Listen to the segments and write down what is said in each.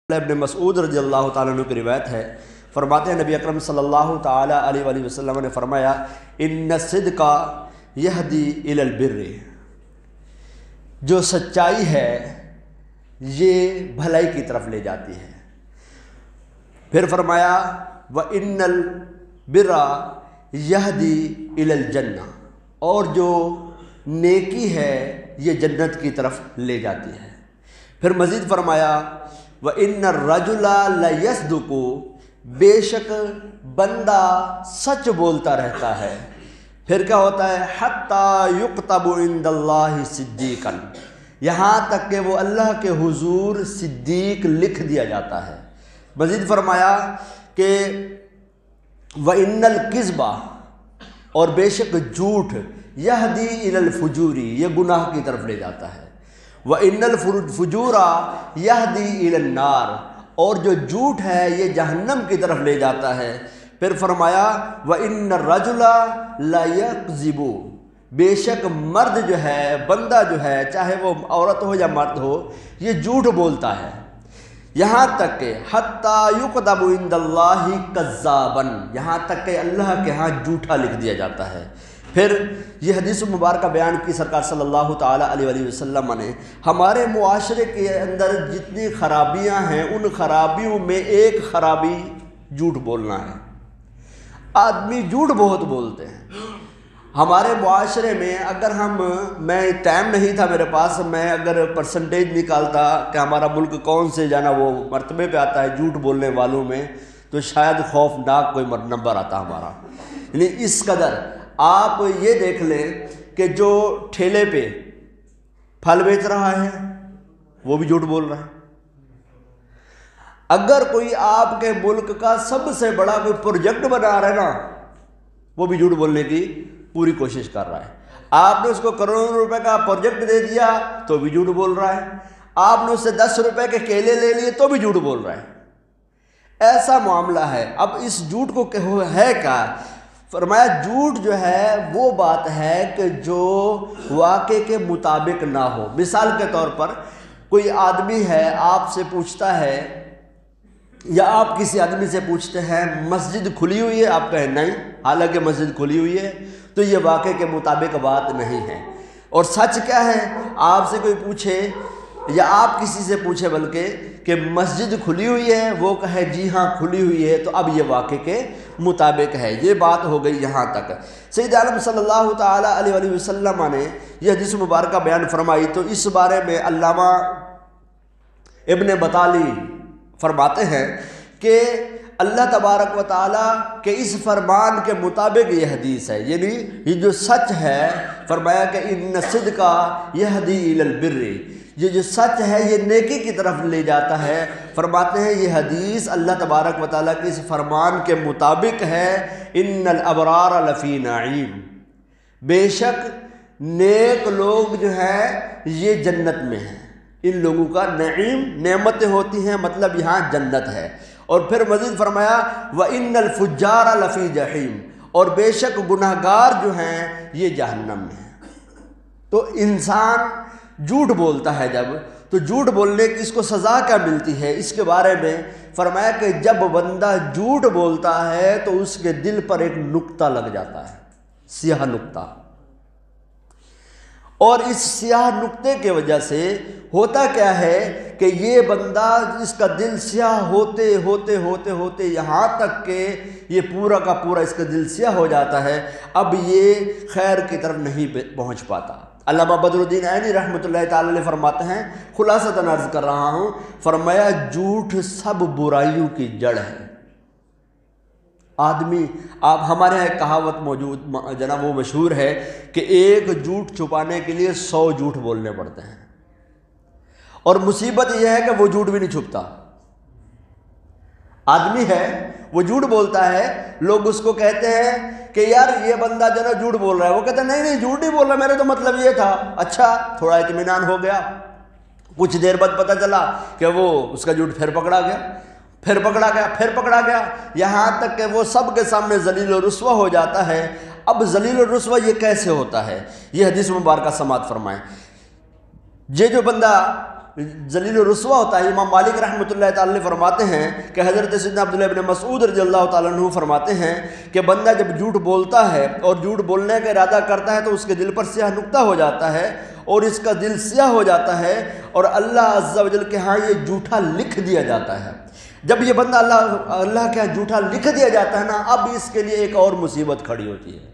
ابن مسعود رضی اللہ تعالیٰ عنہ کی روایت ہے، فرماتے ہیں نبی اکرم صلی اللہ تعالیٰ علیہ وآلہ وسلم نے فرمایا ان الصدق یہدی الی البر، جو سچائی ہے یہ بھلائی کی طرف لے جاتی ہے۔ پھر فرمایا وَإِنَّ الْبِرَّ یہدی الی الجنہ، اور جو نیکی ہے یہ جنت کی طرف لے جاتی ہے۔ پھر مزید فرمایا وَإِنَّ الرَّجُلَ لَيَصْدُقُ، بے شک بندہ سچ بولتا رہتا ہے۔ پھر کیا ہوتا ہے حَتَّى يُكْتَبُ عِنْدَ اللَّهِ صِدِّيقًا، یہاں تک کہ وہ اللہ کے حضور صدیق لکھ دیا جاتا ہے۔ مزید فرمایا کہ وَإِنَّ الْكِذْبَ، اور بے شک جھوٹ یہدی الی الفجور، یہ گناہ کی طرف لے جاتا ہے۔ وَإِنَّ الْفُجُورَ یہدی الی النار، اور جو جھوٹ ہے یہ جہنم کی طرف لے جاتا ہے۔ پھر فرمایا وَإِنَّ الرَّجُلَ لَيَكْذِبُ، بے شک مرد جو ہے، بندہ جو ہے، چاہے وہ عورت ہو یا مرد ہو، یہ جھوٹ بولتا ہے، یہاں تک کہ حَتَّى يُكْتَبُ عِنْدَ اللَّهِ كَذَّابًا، یہاں تک کہ اللہ کے ہاں جھوٹا لکھ دیا جاتا ہے۔ پھر یہ حدیث مبارکہ بیان کی سرکار صلی اللہ تعالیٰ علیہ وآلہ وسلم نے ہمارے معاشرے کے اندر جتنی خرابیاں ہیں ان خرابیوں میں ایک خرابی جھوٹ بولنا ہے۔ آدمی جھوٹ بہت بولتے ہیں ہمارے معاشرے میں۔ اگر میں ٹائم نہیں تھا میرے پاس، میں اگر پرسنٹیج نکالتا کہ ہمارا ملک کون سے جانا وہ مرتبے پہ آتا ہے جھوٹ بولنے والوں میں، تو شاید خوفناک کوئی نمبر آتا ہمارا۔ یعنی اس قدر آپ یہ دیکھ لیں کہ جو ٹھیلے پہ پھل بیچ رہا ہے وہ بھی جھوٹ بول رہا ہے۔ اگر کوئی آپ کے ملک کا سب سے بڑا کوئی پروجیکٹ بنا رہا ہے نا، وہ بھی جھوٹ بولنے کی پوری کوشش کر رہا ہے۔ آپ نے اس کو کروڑوں روپے کا پروجیکٹ دے دیا تو بھی جھوٹ بول رہا ہے۔ آپ نے اس سے 10 روپے کے کیلے لے لیے تو بھی جھوٹ بول رہا ہے۔ ایسا معاملہ ہے۔ اب اس جھوٹ کو ہے کیا؟ فرمایا جھوٹ جو ہے وہ بات ہے کہ جو واقعے کے مطابق نہ ہو۔ مثال کے طور پر کوئی آدمی ہے آپ سے پوچھتا ہے، یا آپ کسی آدمی سے پوچھتے ہیں مسجد کھلی ہوئی ہے، آپ کہیں نہیں، حالانکہ مسجد کھلی ہوئی ہے، تو یہ واقعے کے مطابق بات نہیں ہے۔ اور سچ کیا ہے؟ آپ سے کوئی پوچھے یا آپ کسی سے پوچھے بلکہ کہ مسجد کھلی ہوئی ہے، وہ کہے جی ہاں کھلی ہوئی ہے، تو اب یہ واقعے کے مطابق ہے۔ یہ بات ہو گئی یہاں تک۔ سید عالم صلی اللہ تعالیٰ علیہ وآلہ وسلم نے یہ حدیث مبارکہ بیان فرمائی، تو اس بارے میں علامہ ابن بطالی فرماتے ہیں کہ اللہ تبارک و تعالیٰ کے اس فرمان کے مطابق یہ حدیث ہے، یعنی یہ جو سچ ہے، فرمایا کہ ان الصدق یہدی الی البر، یہ جو سچ ہے یہ نیکی کی طرف لے جاتا ہے۔ فرماتے ہیں یہ حدیث اللہ تبارک و تعالیٰ کے اس فرمان کے مطابق ہے، ان الابرار لفی نعیم، بے شک نیک لوگ جو ہیں یہ جنت میں ہیں۔ ان لوگوں کا نعیم نعمتیں ہوتی ہیں، مطلب یہاں جنت ہے۔ اور پھر مزید فرمایا وَإِنَّ الْفُجَّارَ لَفِي جَحِيمٍ، اور بے شک گناہگار جو ہیں یہ جہنم میں ہیں۔ تو انسان جھوٹ بولتا ہے جب، تو جھوٹ بولنے کی اس کو سزا کیا ملتی ہے؟ اس کے بارے میں فرمایا کہ جب بندہ جھوٹ بولتا ہے تو اس کے دل پر ایک نقطہ لگ جاتا ہے، سیاہ نقطہ، اور اس سیاہ نقطے کی وجہ سے ہوتا کیا ہے کہ یہ بندہ اس کا دل سیاہ ہوتے ہوتے ہوتے ہوتے یہاں تک کہ یہ پورا کا پورا اس کا دل سیاہ ہو جاتا ہے، اب یہ خیر کی طرف نہیں پہنچ پاتا۔ علامہ بدر الدین عینی رحمۃ اللہ تعالی علیہ فرماتے ہیں، خلاصۃ عرض کر رہا ہوں، فرمایا جھوٹ سب برائیوں کی جڑ ہے۔ آدمی، آپ ہمارے یہاں ایک کہاوت موجود جناب وہ مشہور ہے کہ ایک جھوٹ چھپانے کے لیے 100 جھوٹ بولنے پڑتے ہیں، اور مصیبت یہ ہے کہ وہ جھوٹ بھی نہیں چھپتا۔ آدمی ہے وہ جھوٹ بولتا ہے، لوگ اس کو کہتے ہیں کہ یار یہ بندہ جو نا جھوٹ بول رہا ہے، وہ کہتا ہے نہیں جھوٹ نہیں بول رہا، میرا تو مطلب یہ تھا۔ اچھا، تھوڑا اطمینان ہو گیا، کچھ دیر بعد پتہ چلا کہ وہ اس کا جھوٹ پھر پکڑا گیا، پھر پکڑا گیا، یہاں تک کہ وہ سب کے سامنے ذلیل و رسوا ہو جاتا ہے۔ اب ذلیل و رسوا یہ کیسے ہوتا ہے؟ یہ حدیث مبارکہ سماعت فرمائیں۔ یہ جو بندہ ذلیل و رسوا ہوتا ہے۔ امام مالک رحمۃ اللہ تعالی علیہ فرماتے ہیں کہ حضرت سیدنا عبداللہ ابن مسعود رضی اللہ تعالیٰ عنہ فرماتے ہیں کہ بندہ جب جھوٹ بولتا ہے اور جھوٹ بولنے کا ارادہ کرتا ہے تو اس کے دل پر سیاہ نقطہ ہو جاتا ہے اور اس کا دل سیاہ ہو جاتا ہے اور اللہ عز و جل کے ہاں یہ جھوٹا لکھ دیا جاتا ہے۔ جب یہ بندہ اللہ کے ہاں جھوٹا لکھ دیا جاتا ہے نا، اب اس کے لیے ایک اور مصیبت کھڑی ہوتی ہے۔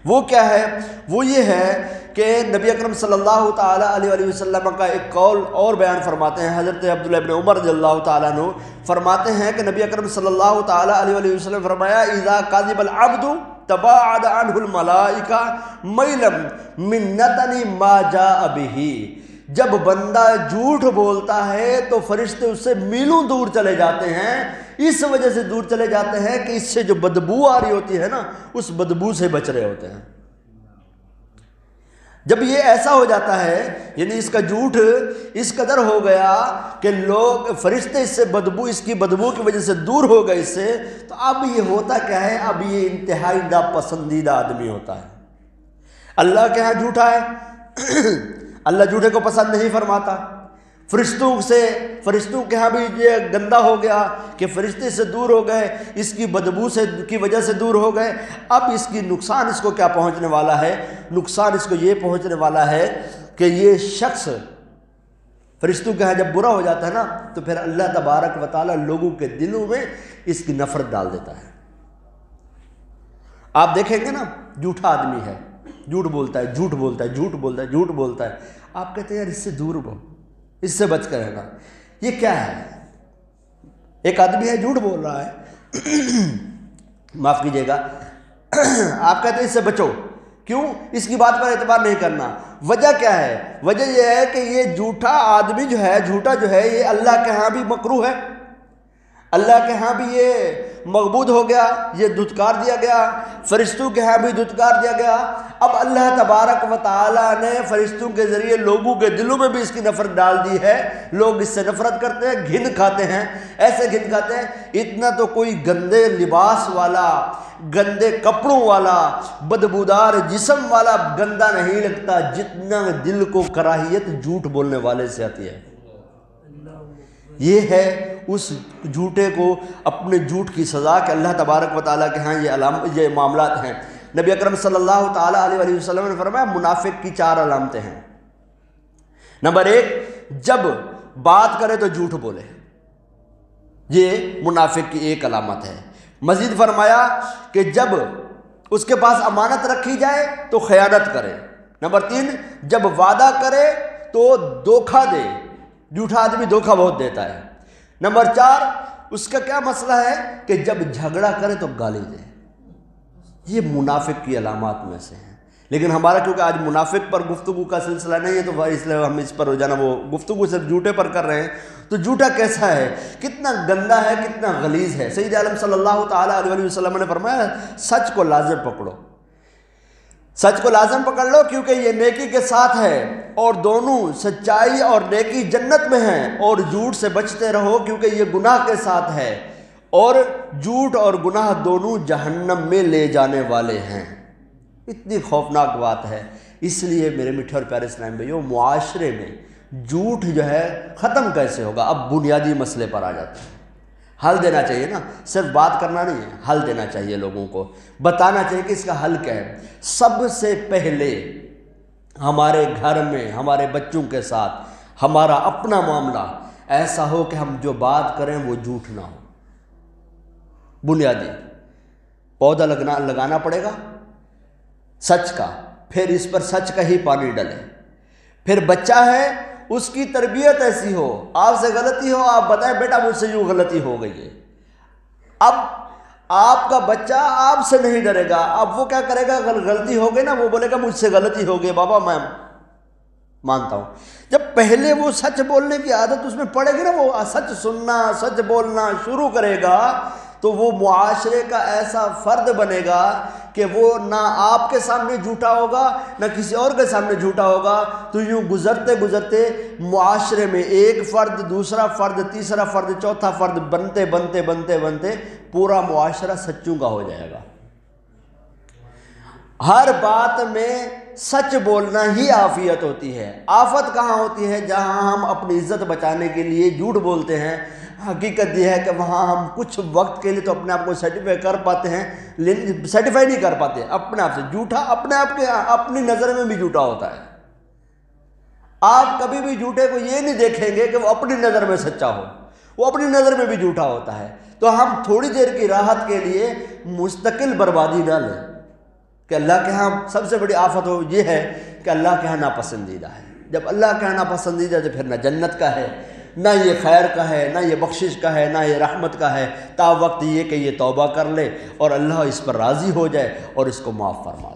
وہ کیا ہے؟ وہ یہ ہے کہ نبی اکرم صلی اللہ تعالیٰ علیہ وسلم کا ایک قول اور بیان فرماتے ہیں۔ حضرت عبداللہ ابن عمر رضی اللہ تعالیٰ عنہ فرماتے ہیں کہ نبی اکرم صلی اللہ تعالیٰ علیہ وسلم فرمایا اذا کذب العبد تباعد عنہ الملائکہ میلا من نتن ما جاء بہ۔ جب بندہ جھوٹ بولتا ہے تو فرشتے اس سے میلوں دور چلے جاتے ہیں، اس وجہ سے دور چلے جاتے ہیں کہ اس سے جو بدبو آ رہی ہوتی ہے نا، اس بدبو سے بچ رہے ہوتے ہیں۔ جب یہ ایسا ہو جاتا ہے، یعنی اس کا جھوٹ اس قدر ہو گیا کہ لوگ فرشتے اس سے بدبو، اس کی بدبو کی وجہ سے دور ہو گئے اس سے، تو اب یہ ہوتا کیا ہے؟ اب یہ انتہائی ناپسندیدہ آدمی ہوتا ہے۔ اللہ کے ہاں جھوٹا ہے، اللہ جھوٹے کو پسند نہیں فرماتا۔ فرشتوں کے ہاں بھی یہ گندا ہو گیا کہ فرشتے سے دور ہو گئے، اس کی بدبو سے کی وجہ سے دور ہو گئے۔ اب اس کی نقصان اس کو کیا پہنچنے والا ہے؟ نقصان اس کو یہ پہنچنے والا ہے کہ یہ شخص فرشتوں کے ہاں جب برا ہو جاتا ہے نا، تو پھر اللہ تبارک و تعالیٰ لوگوں کے دلوں میں اس کی نفرت ڈال دیتا ہے۔ آپ دیکھیں گے نا، جھوٹا آدمی ہے، جھوٹ بولتا ہے، جھوٹ بولتا ہے، جھوٹ بولتا ہے، جھوٹ بولتا ہے، آپ کہتے ہیں یار اس سے دور ہو، اس سے بچ کر رہنا۔ یہ کیا ہے؟ ایک آدمی ہے جھوٹ بول رہا ہے، معاف کیجیے گا، آپ کہتے ہیں اس سے بچو، کیوں؟ اس کی بات پر اعتبار نہیں کرنا۔ وجہ کیا ہے؟ وجہ یہ ہے کہ یہ جھوٹا آدمی جو ہے، جھوٹا جو ہے، یہ اللہ کے ہاں بھی مکروہ ہے، اللہ کے ہاں بھی یہ مغبوط ہو گیا، یہ دھتکار دیا گیا، فرشتوں کے ہاں بھی دھتکار دیا گیا۔ اب اللہ تبارک و تعالیٰ نے فرشتوں کے ذریعے لوگوں کے دلوں میں بھی اس کی نفرت ڈال دی ہے، لوگ اس سے نفرت کرتے ہیں، گھن کھاتے ہیں، ایسے گھن کھاتے ہیں۔ اتنا تو کوئی گندے لباس والا، گندے کپڑوں والا، بدبودار جسم والا گندا نہیں لگتا جتنا دل کو کراہیت جھوٹ بولنے والے سے آتی ہے۔ یہ ہے اس جھوٹے کو اپنے جھوٹ کی سزا کہ اللہ تبارک و تعالیٰ کے ہاں یہ معاملات ہیں۔ نبی اکرم صلی اللہ تعالیٰ علیہ وسلم نے فرمایا منافق کی 4 علامتیں ہیں۔ نمبر 1، جب بات کرے تو جھوٹ بولے، یہ منافق کی ایک علامت ہے۔ مزید فرمایا کہ جب اس کے پاس امانت رکھی جائے تو خیانت کرے۔ نمبر 3، جب وعدہ کرے تو دھوکہ دے، جھوٹا آدمی دھوکہ بہت دیتا ہے۔ نمبر 4، اس کا کیا مسئلہ ہے کہ جب جھگڑا کرے تو گالی دے۔ یہ منافق کی علامات میں سے ہیں۔ لیکن ہمارا کیونکہ آج منافق پر گفتگو کا سلسلہ نہیں ہے تو اس لیے ہم اس پر روزانہ وہ گفتگو صرف جھوٹے پر کر رہے ہیں۔ تو جھوٹا کیسا ہے، کتنا گندا ہے، کتنا غلیظ ہے۔ سید عالم صلی اللہ تعالیٰ علیہ وسلم نے فرمایا سچ کو لازم پکڑو، سچ کو لازم پکڑ لو کیونکہ یہ نیکی کے ساتھ ہے، اور دونوں سچائی اور نیکی جنت میں ہیں، اور جھوٹ سے بچتے رہو کیونکہ یہ گناہ کے ساتھ ہے، اور جھوٹ اور گناہ دونوں جہنم میں لے جانے والے ہیں۔ اتنی خوفناک بات ہے۔ اس لیے میرے میٹھے اور پیارے اسلام بھائیو، معاشرے میں جھوٹ جو ہے ختم کیسے ہوگا؟ اب بنیادی مسئلے پر آ جاتے ہیں۔ حل دینا چاہیے نا، صرف بات کرنا نہیں ہے، حل دینا چاہیے، لوگوں کو بتانا چاہیے کہ اس کا حل کیا ہے۔ سب سے پہلے ہمارے گھر میں ہمارے بچوں کے ساتھ ہمارا اپنا معاملہ ایسا ہو کہ ہم جو بات کریں وہ جھوٹ نہ ہو۔ بنیادی پودا لگانا پڑے گا سچ کا، پھر اس پر سچ کا ہی پانی ڈلے۔ پھر بچہ ہے، اس کی تربیت ایسی ہو، آپ سے غلطی ہو آپ بتائیں بیٹا مجھ سے یوں غلطی ہو گئی ہے۔ اب آپ کا بچہ آپ سے نہیں ڈرے گا، اب وہ کیا کرے گا؟ غلطی ہو گئی نا، وہ بولے گا مجھ سے غلطی ہو گئی بابا میں مانتا ہوں۔ جب پہلے وہ سچ بولنے کی عادت اس میں پڑے گی نا، وہ سچ سننا، سچ بولنا شروع کرے گا، تو وہ معاشرے کا ایسا فرد بنے گا کہ وہ نہ آپ کے سامنے جھوٹا ہوگا نہ کسی اور کے سامنے جھوٹا ہوگا۔ تو یوں گزرتے گزرتے معاشرے میں ایک فرد، دوسرا فرد، تیسرا فرد، چوتھا فرد بنتے بنتے بنتے بنتے پورا معاشرہ سچوں کا ہو جائے گا۔ ہر بات میں سچ بولنا ہی عافیت ہوتی ہے۔ آفت کہاں ہوتی ہے؟ جہاں ہم اپنی عزت بچانے کے لیے جھوٹ بولتے ہیں۔ حقیقت یہ ہے کہ وہاں ہم کچھ وقت کے لیے تو اپنے آپ کو سیٹیفائی کر پاتے ہیں، لیکن سیٹیفائی نہیں کر پاتے اپنے آپ سے۔ جھوٹا اپنے آپ کے اپنی نظر میں بھی جھوٹا ہوتا ہے۔ آپ کبھی بھی جھوٹے کو یہ نہیں دیکھیں گے کہ وہ اپنی نظر میں سچا ہو، وہ اپنی نظر میں بھی جھوٹا ہوتا ہے۔ تو ہم تھوڑی دیر کی راحت کے لیے مستقل بربادی نہ لیں کہ اللہ کے ہاں سب سے بڑی آفت ہو یہ ہے کہ اللہ کے ہاں ناپسندیدہ ہے۔ جب اللہ کے ہاں ناپسندیدہ تو پھر نہ جنت کا ہے، نہ یہ خیر کا ہے، نہ یہ بخشش کا ہے، نہ یہ رحمت کا ہے، تا وقت یہ کہ یہ توبہ کر لے اور اللہ اس پر راضی ہو جائے اور اس کو معاف فرما دے۔